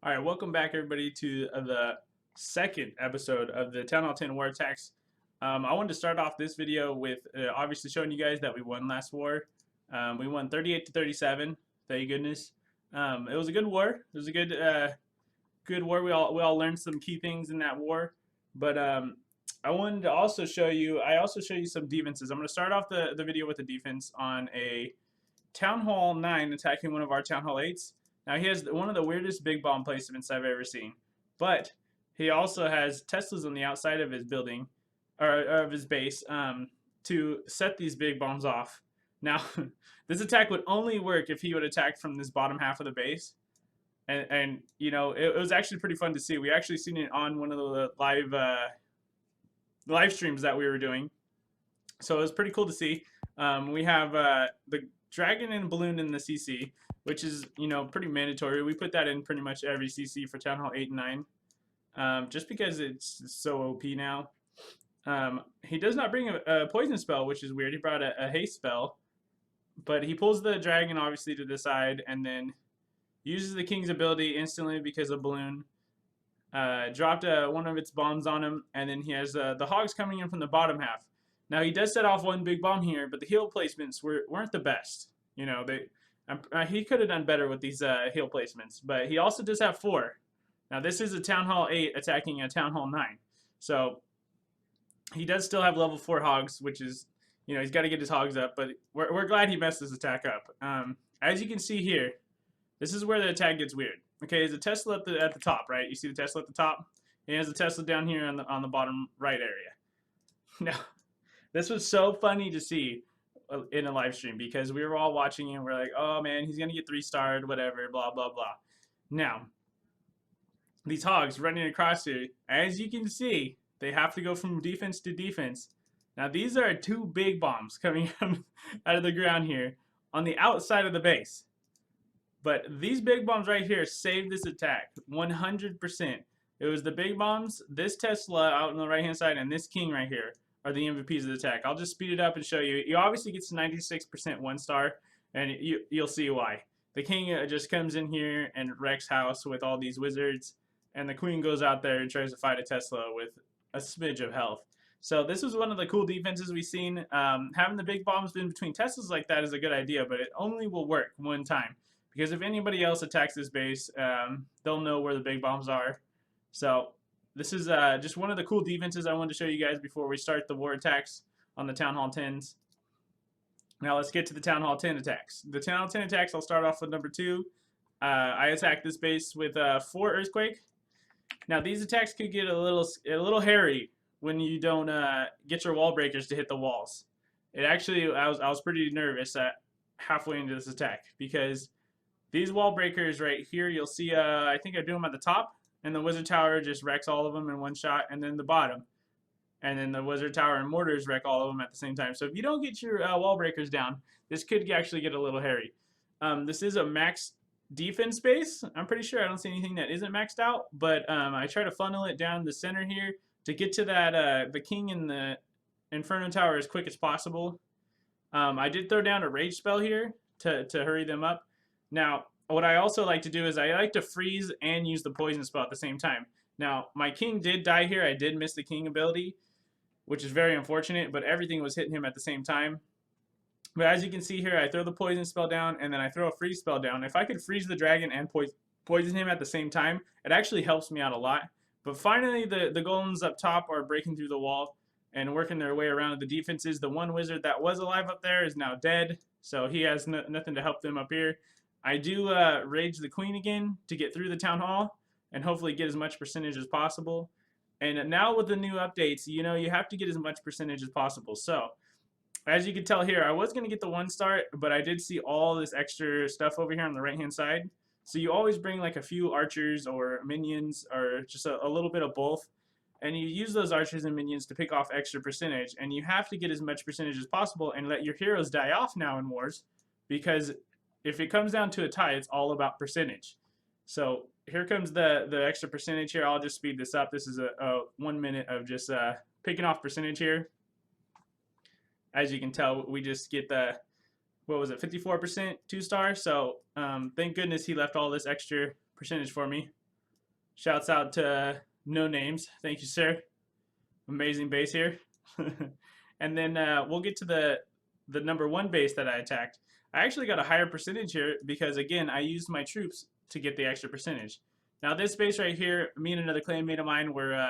All right, welcome back everybody to the second episode of the Town Hall 10 War Attacks. I wanted to start off this video with obviously showing you guys that we won last war. We won 38 to 37. Thank goodness. It was a good war. It was a good war. We all learned some key things in that war. But I wanted to also show you. I also show you some defenses. I'm going to start off the video with a defense on a Town Hall 9 attacking one of our Town Hall 8s. Now he has one of the weirdest big bomb placements I've ever seen. But he also has Teslas on the outside of his building, or of his base, to set these big bombs off. Now, this attack would only work if he would attack from this bottom half of the base. And you know, it was actually pretty fun to see. We actually seen it on one of the live streams that we were doing. So it was pretty cool to see. We have the dragon and balloon in the CC, which is, you know, pretty mandatory. We put that in pretty much every CC for Town Hall 8 and 9, just because it's so OP now. He does not bring a poison spell, which is weird. He brought a haste spell, but he pulls the dragon obviously to the side and then uses the king's ability instantly because of balloon. Dropped one of its bombs on him, and then he has the hogs coming in from the bottom half. Now he does set off one big bomb here, but the heal placements weren't the best. You know, he could have done better with these heal placements, but he also does have 4. Now this is a Town Hall 8 attacking a Town Hall 9, so he does still have level 4 hogs, which is, you know, he's got to get his hogs up. But we're glad he messed this attack up. As you can see here, this is where the attack gets weird. Okay, there's a Tesla at the top, right? You see the Tesla at the top? He has a Tesla down here on the bottom right area. Now, this was so funny to see in a live stream because we were all watching and we're like, oh man, he's gonna get 3-starred, whatever, blah blah blah. Now, these hogs running across here, as you can see, they have to go from defense to defense. Now these are 2 big bombs coming out of the ground here on the outside of the base. But these big bombs right here saved this attack 100%. It was the big bombs, this Tesla out on the right hand side, and this king right here are the MVPs of the attack. I'll just speed it up and show you. He obviously gets 96% 1-star, and you'll see why. The king just comes in here and wrecks house with all these wizards, and the queen goes out there and tries to fight a Tesla with a smidge of health. So this was one of the cool defenses we've seen. Having the big bombs in between Teslas like that is a good idea, but it only will work one time. Because if anybody else attacks this base, they'll know where the big bombs are. So this is just one of the cool defenses I wanted to show you guys before we start the war attacks on the Town Hall 10s. Now let's get to the Town Hall 10 attacks. The Town Hall 10 attacks, I'll start off with number 2. I attacked this base with 4 Earthquake. Now these attacks could get a little hairy when you don't get your wall breakers to hit the walls. It actually, I was pretty nervous at halfway into this attack because these wall breakers right here, you'll see, I think I do them at the top, and the wizard tower just wrecks all of them in one shot, and then the bottom. And then the wizard tower and mortars wreck all of them at the same time. So if you don't get your wall breakers down, this could actually get a little hairy. This is a max defense base. I'm pretty sure I don't see anything that isn't maxed out, but I try to funnel it down the center here to get to that the king and the inferno tower as quick as possible. I did throw down a rage spell here to hurry them up. Now, what I also like to do is I like to freeze and use the poison spell at the same time. Now, my king did die here. I did miss the king ability, which is very unfortunate, but everything was hitting him at the same time. But as you can see here, I throw the poison spell down, and then I throw a freeze spell down. If I could freeze the dragon and poison him at the same time, it actually helps me out a lot. But finally, the golems up top are breaking through the wall and working their way around the defenses. The one wizard that was alive up there is now dead, so he has nothing to help them up here. I do rage the queen again to get through the town hall and hopefully get as much percentage as possible. And now with the new updates, you know, you have to get as much percentage as possible. So as you can tell here, I was going to get the 1-star, but I did see all this extra stuff over here on the right hand side. So you always bring like a few archers or minions or just a little bit of both. And you use those archers and minions to pick off extra percentage. And you have to get as much percentage as possible and let your heroes die off now in wars, because if it comes down to a tie, it's all about percentage. So here comes the extra percentage here. I'll just speed this up. This is a 1 minute of just picking off percentage here. As you can tell, we just get the, what was it, 54% 2-star. So thank goodness he left all this extra percentage for me. Shouts out to No Names. Thank you, sir. Amazing base here. And then we'll get to the number one base that I attacked. I actually got a higher percentage here because, again, I used my troops to get the extra percentage. Now this base right here, me and another clanmate of mine were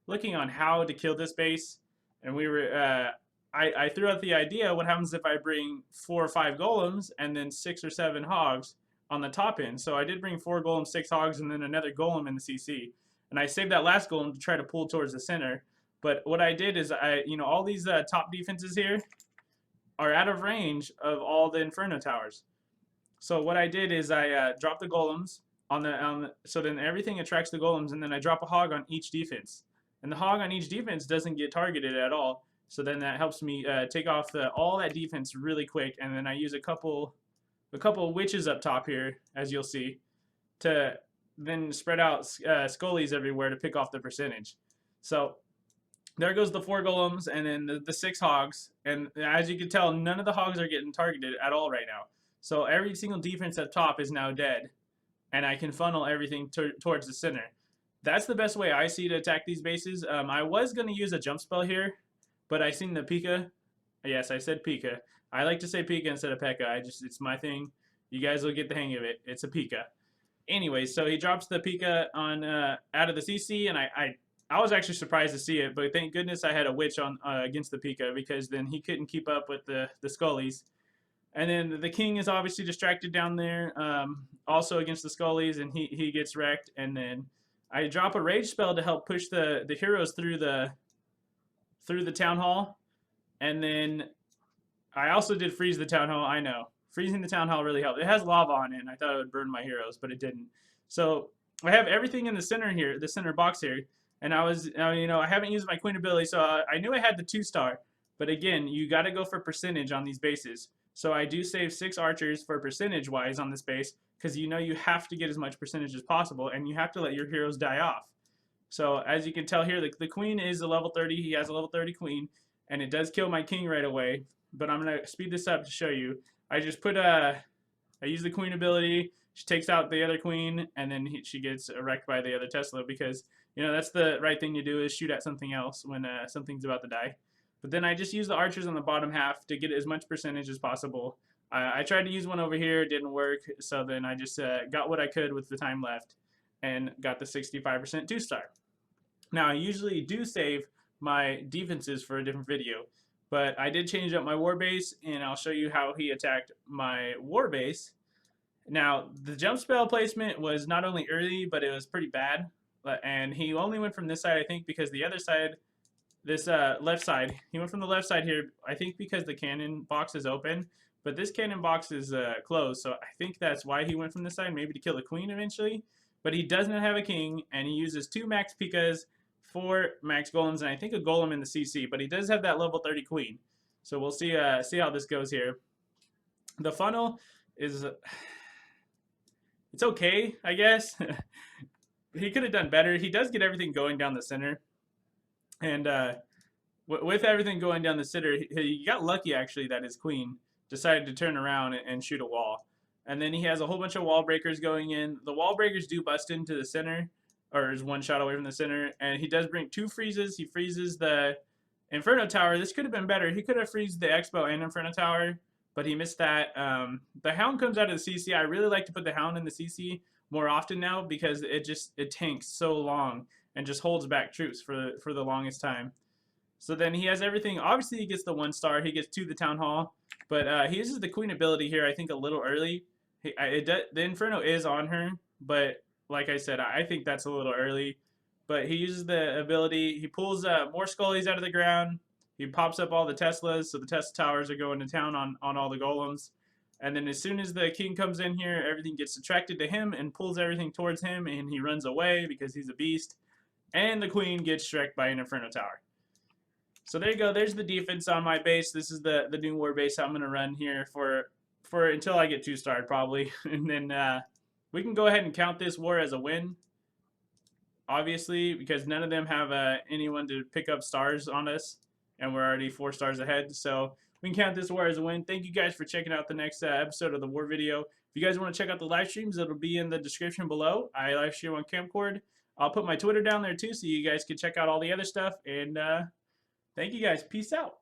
looking on how to kill this base, and we were I threw out the idea, what happens if I bring 4 or 5 golems and then 6 or 7 hogs on the top end. So I did bring 4 golems, 6 hogs, and then another golem in the CC. And I saved that last golem to try to pull towards the center. But what I did is all these top defenses here are out of range of all the Inferno towers. So what I did is I dropped the golems so then everything attracts the golems, and then I drop a hog on each defense. And the hog on each defense doesn't get targeted at all. So then that helps me take off all that defense really quick, and then I use a couple witches up top here, as you'll see, to then spread out scullies everywhere to pick off the percentage. So there goes the 4 golems and then the 6 hogs, and as you can tell, none of the hogs are getting targeted at all right now. So every single defense up top is now dead, and I can funnel everything towards the center. That's the best way I see to attack these bases. I was going to use a jump spell here, but I seen the P.K.A. Yes, I said P.K.A. I like to say P.K.A. instead of P.E.K.K.A. It's my thing. You guys will get the hang of it. It's a P.K.A. Anyways, so he drops the P.K.A. on out of the CC, and I was actually surprised to see it, but thank goodness I had a witch on against the P.K.A. because then he couldn't keep up with the scullies. And then the king is obviously distracted down there, also against the scullies, and he gets wrecked. And then I drop a rage spell to help push the heroes through the town hall, and then I also did freeze the town hall. I know freezing the town hall really helped. It has lava on it, and I thought it would burn my heroes, but it didn't. So I have everything in the center here, the center box here, and I haven't used my queen ability, so I knew I had the 2-star. But again, you got to go for percentage on these bases. So I do save 6 archers for percentage wise on this base, because you have to get as much percentage as possible, and you have to let your heroes die off. So as you can tell here, the queen is a level 30. He has a level 30 queen, and it does kill my king right away. But I'm going to speed this up to show you. I just I use the queen ability. She takes out the other queen, and then she gets wrecked by the other Tesla, because that's the right thing to do, is shoot at something else when something's about to die. But then I just use the archers on the bottom half to get as much percentage as possible. I tried to use one over here, it didn't work, so then I just got what I could with the time left and got the 65% 2-star. Now I usually do save my defenses for a different video, but I did change up my war base, and I'll show you how he attacked my war base. Now the jump spell placement was not only early, but it was pretty bad, and he only went from this side, I think, because the other side, this left side, he went from the left side here, I think because the cannon box is open, but this cannon box is closed, so I think that's why he went from this side, maybe to kill the queen eventually. But he does not have a king, and he uses 2 max P.K.A.s, 4 max golems, and I think a golem in the CC, but he does have that level 30 queen. So we'll see how this goes here. The funnel is, it's okay, I guess. He could have done better. He does get everything going down the center, and with everything going down the center, he got lucky actually that his queen decided to turn around and shoot a wall. And then he has a whole bunch of wall breakers going in. The wall breakers do bust into the center, or is 1 shot away from the center, and he does bring 2 freezes. He freezes the Inferno Tower. This could have been better. He could have freezed the Expo and Inferno Tower, but he missed that. The Hound comes out of the CC. I really like to put the Hound in the CC more often now, because it tanks so long and just holds back troops for the longest time. So then he has everything. Obviously he gets the 1-star. He gets to the Town Hall, but he uses the queen ability here, I think, a little early. The Inferno is on her, but like I said, I think that's a little early. But he uses the ability. He pulls more scullies out of the ground. He pops up all the Teslas, so the Tesla towers are going to town on all the golems. And then as soon as the king comes in here, everything gets attracted to him and pulls everything towards him, and he runs away because he's a beast. And the queen gets wrecked by an Inferno Tower. So there you go. There's the defense on my base. This is the new war base I'm going to run here for until I get 2-starred probably. And then we can go ahead and count this war as a win, obviously, because none of them have anyone to pick up stars on us, and we're already 4 stars ahead. So we can count this war as a win. Thank you guys for checking out the next episode of the war video. If you guys want to check out the live streams, it'll be in the description below. I live stream on Camcord. I'll put my Twitter down there too, so you guys can check out all the other stuff. And thank you guys. Peace out.